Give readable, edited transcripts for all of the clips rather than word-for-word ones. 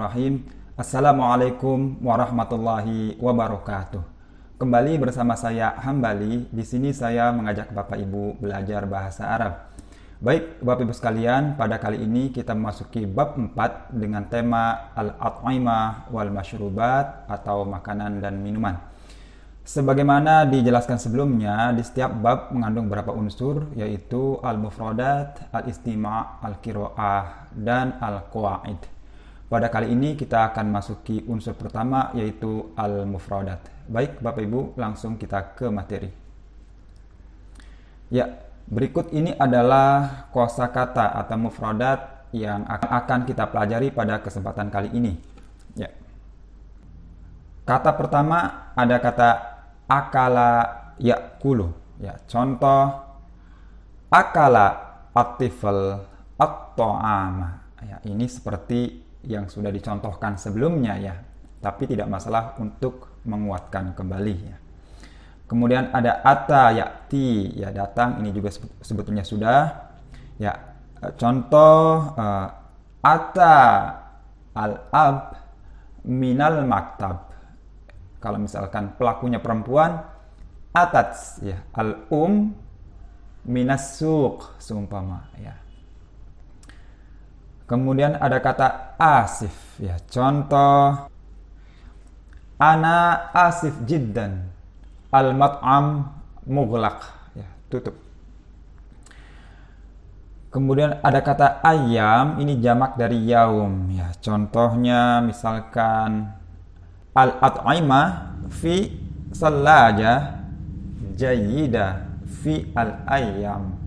Bismillahirrahmanirrahim. Assalamualaikum warahmatullahi wabarakatuh. Kembali bersama saya Hambali. Di sini saya mengajak Bapak Ibu belajar bahasa Arab. Baik, Bapak Ibu sekalian, pada kali ini kita memasuki bab 4 dengan tema al-at'imah wal masyrubat atau makanan dan minuman. Sebagaimana dijelaskan sebelumnya, di setiap bab mengandung beberapa unsur, yaitu al-mufradat, al-istima', al-qira'ah, dan al-qawaid. Pada kali ini kita akan masuki unsur pertama, yaitu al-mufradat. Baik, Bapak Ibu, langsung kita ke materi. Ya, berikut ini adalah kosakata atau mufradat yang akan kita pelajari pada kesempatan kali ini. Ya. Kata pertama ada kata akala yakulu. Ya, contoh akala at-tifl at-ta'ama. Ya, ini seperti yang sudah dicontohkan sebelumnya ya, tapi tidak masalah untuk menguatkan kembali ya. Kemudian ada ata ya'ti, ya datang, ini juga sebetulnya sudah ya. Contoh ata al-ab minal maktab. Kalau misalkan pelakunya perempuan, atat ya al-um minas suq seumpama ya. Kemudian ada kata asif ya. Contoh ana asif jiddan al-mat'am mughlaq ya, tutup. Kemudian ada kata ayam, ini jamak dari yaum ya. Contohnya misalkan al-at'imah fi sallaja jayyida fi al-ayyam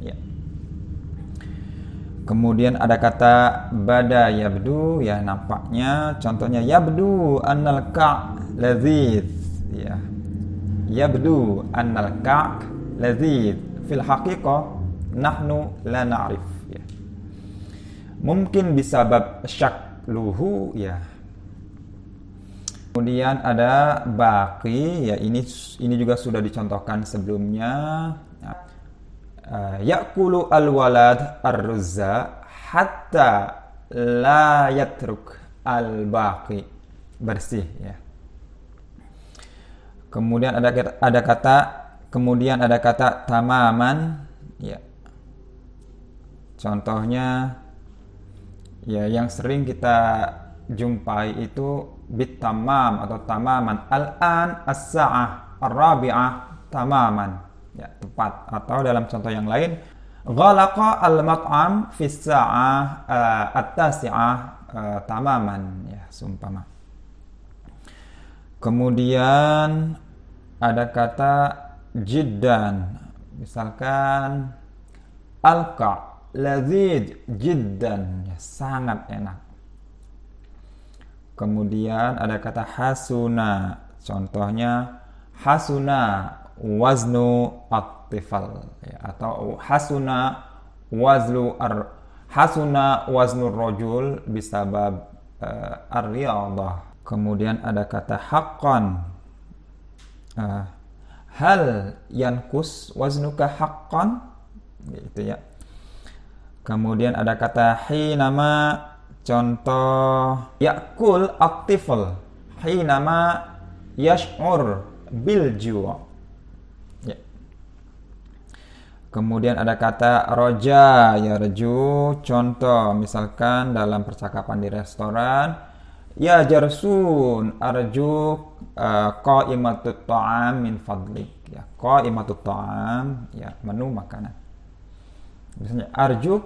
ya. Kemudian ada kata bada yabdu ya, nampaknya. Contohnya yabdu annal ka' lazid ya. Yabdu annal ka' lazid fil haqiqah nahnu la na'rif ya. Mungkin bisabab syakluhu ya. Kemudian ada baqi ya, ini juga sudah dicontohkan sebelumnya. Ya'kulu al-walad ar-ruzza hatta la yatruk al-baqi, bersih ya. Kemudian ada kata tamaman ya. Contohnya ya yang sering kita jumpai itu bitamam atau tamaman. Al-an as-sa'ah ar-rabi'ah tamaman ya, tepat. Atau dalam contoh yang lain, ghalaqa al-mat'am fi sa'ah at-tasi'ah tamaman ya, seumpama. Kemudian ada kata jiddan, misalkan alqa lazid jiddan ya, sangat enak. Kemudian ada kata hasuna, contohnya hasuna waznu at-tifal ya, atau hasuna waznu rajul bisabab ar-riyadah. Kemudian ada kata haqqan, hal yankus waznuka haqqan gitu ya. Kemudian ada kata hinama, contoh yakul at-tifl hinama yash'ur bil ju'. Kemudian ada kata roja yarju, contoh misalkan dalam percakapan di restoran, ya jarsun arju qaimatut ta'am min fadlik ya, qaimatut ta'am ya, menu makanan. Misalnya arju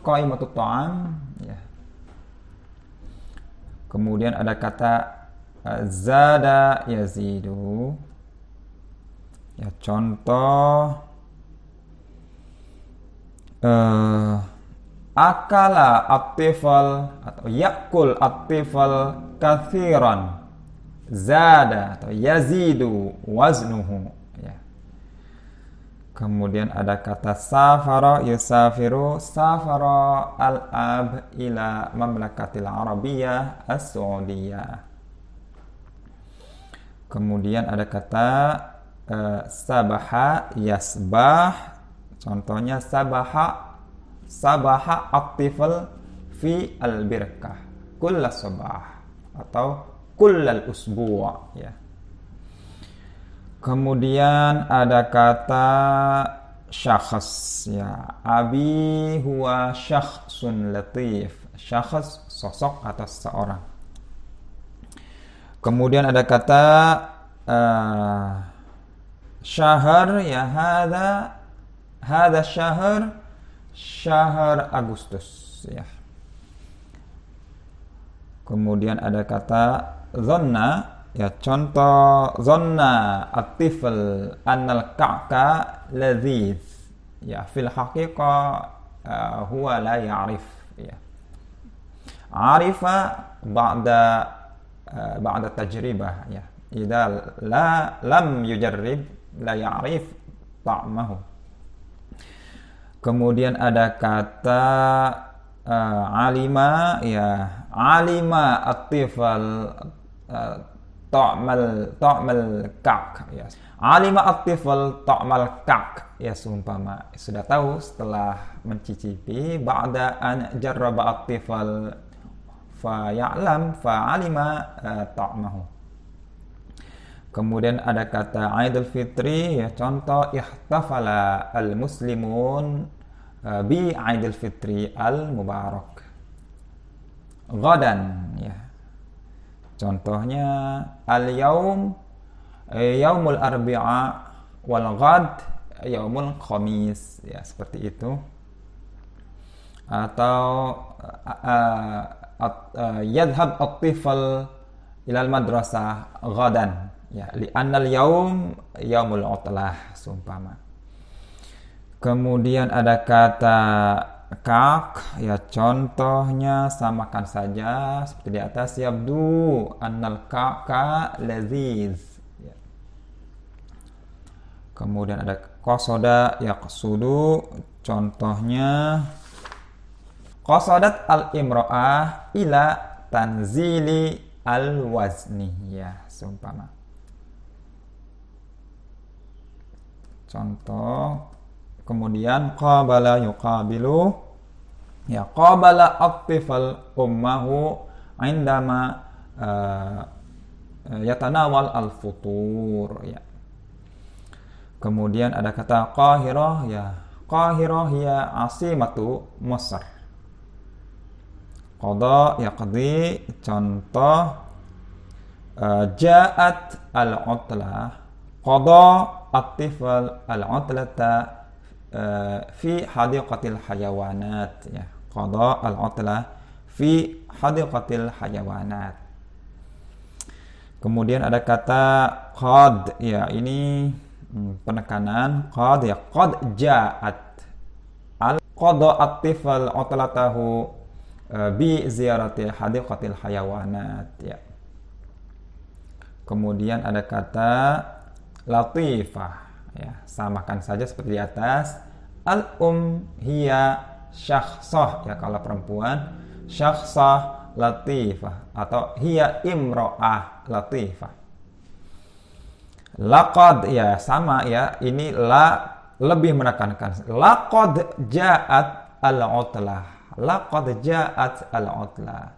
qaimatut ta'am ya. Kemudian ada kata zada yazidu ya, contoh akala at-tifal atau yakul at-tifal kathiran zada atau yazidu waznuhu ya. Kemudian ada kata safara yusafiru, safara al-ab ila mamlakatil arabiyyah as-saudiyah. Kemudian ada kata sabaha yasbah, contohnya sabaha at-tifl fi al-birkah kullas sabah atau kullal usbu' ya. Kemudian ada kata syakhs ya. Abi huwa syakhsun latif. Syakhs sosok atau seseorang. Kemudian ada kata syahr ya, hadza syahr Agustus ya. Kemudian ada kata zonna ya, contoh zonna at-tifl annal ka'ka ladhiz ya, fil haqiqah huwa la ya'rif ya. Arifa ba'da tajribah ya. Idza lam yujarrib la ya'rif ta'mahu. Kemudian ada kata alima ya, alima at-tifl ta'mal ka'k ya. Alima at-tifl ta'mal ka'k ya, seumpama sudah tahu setelah mencicipi, ba'da an jarraba at-tifl fa ya'lam fa alima ta'mahu. Kemudian ada kata Idul Fitri ya, contoh ihtafala al-muslimun bi Idul Fitri al-mubarak. Ghadan ya, contohnya al-yaum yaumul arbi'a wal ghad yaumul khamis ya, seperti itu. Atau yadhhab at-tifl ilal madrasah ghadan ya, li'annal yaum yaumul utlah seumpama. Kemudian ada kata kak ya, contohnya samakan saja seperti di atas, yabdu annal kaka laziz ya. Kemudian ada qasoda yaqsudu, contohnya qasadat al-imra'ah ila tanzili al-wazni ya, seumpama. Contoh. Kemudian qabala yuqabilu ya, qabala at-tifl ummahu indama yatanawal al-futur ya. Kemudian ada kata Qahirah ya, Qahirah ya asimatu Mesir. Qada yaqdi, contoh ja'at al-utlah, qada at-tifl al-utlata fi hadiqatil hayawanat ya, qada al-utlah fi hadiqatil hayawanat. Kemudian ada kata qad ya, ini penekanan qad ya, qad ja'at al-qada at-tifl utlatahu bi ziyarati hadiqatil hayawanat ya. Kemudian ada kata latifah ya, samakan saja seperti di atas. Al-um hiya syakhsah ya, kalau perempuan syakhsah latifah atau hiya imro'ah latifah. Laqad ya, sama ya, ini la lebih menekankan. Laqad ja'at al-utlah, laqad ja'at al-utlah,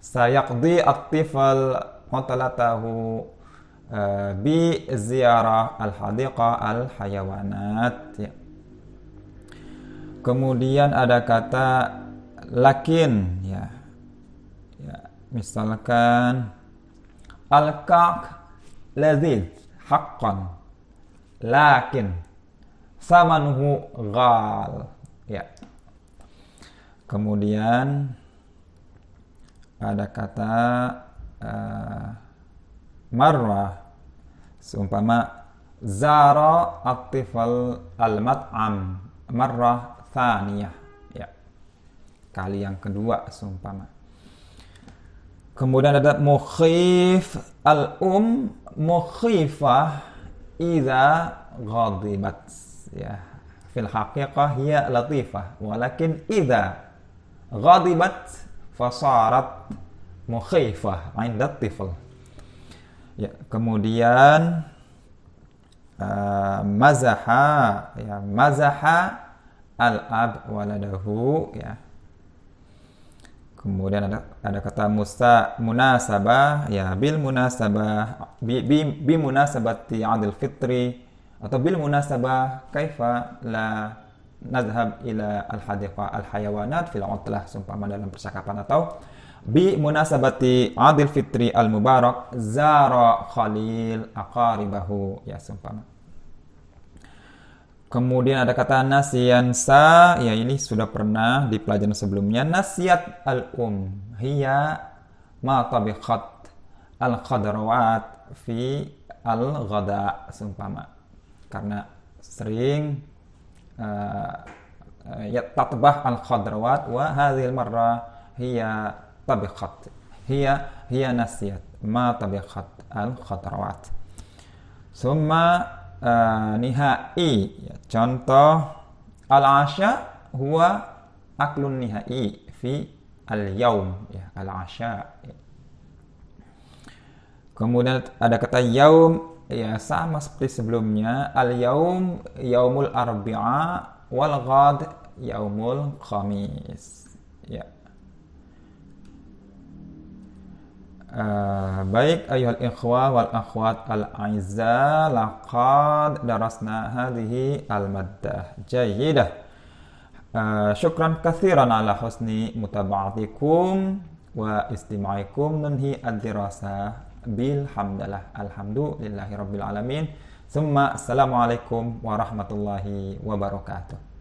sayaqdi at-tifl utlatahu bi ziyarah al-hadiqah al-hayawanat ya. Kemudian ada kata lakin ya, misalkan al-ka'k lazid haqqan lakin samanuhu ghal ya. Kemudian ada kata marwah, seumpama zara at-tifl al-mat'am marrah thaniyah ya, kali yang kedua seumpama. Kemudian ada mukhif al-um mukhifah idza ghadibat ya, fil haqiqah hiya latifah walakin idza ghadibat fasarat mukhifah 'inda at-tifl ya. Kemudian mazaha ya, mazaha al-ab waladahu ya. Kemudian ada kata munasabah, ya bil munasabah, bi munasabati Idul Fitri, atau bil munasabah kaifa la nazhab ila al-hadiqa al-hayawanat fil utlah, seumpama dalam percakapan, atau bi munasabati Idul Fitri al-mubarak zara Khalil aqaribahu, ya seumpama. Kemudian ada kata nasiyansa, ya ini sudah pernah di pelajaran sebelumnya. Nasiat hiya ma tabikhat al-khadrawat fi al-ghada, seumpama. Karena sering ya tatbah al-khadrawat wa hadhil marra hiya tabikhat. Hiya nasiat ma tabikhat al-khadrawat. Summa nihai, ya, contoh al-asha huwa aklun nihai fi al-yaum, ya, al-asha, ya. Kemudian ada kata yaum, ya sama seperti sebelumnya, al-yaum yaumul arbi'a wal ghad yaumul khamis, ya. Baik ayuhal ikhwah wal akhwat al-aizza, laqad darasna hadhihi al-maddah jayyidah. Syukran katsiran ala husni mutaba'atikum wa istima'ikum. Nunhi ad-dirasa bilhamdalillah, alhamdulillahi rabbil alamin. Summa assalamualaikum warahmatullahi wabarakatuh.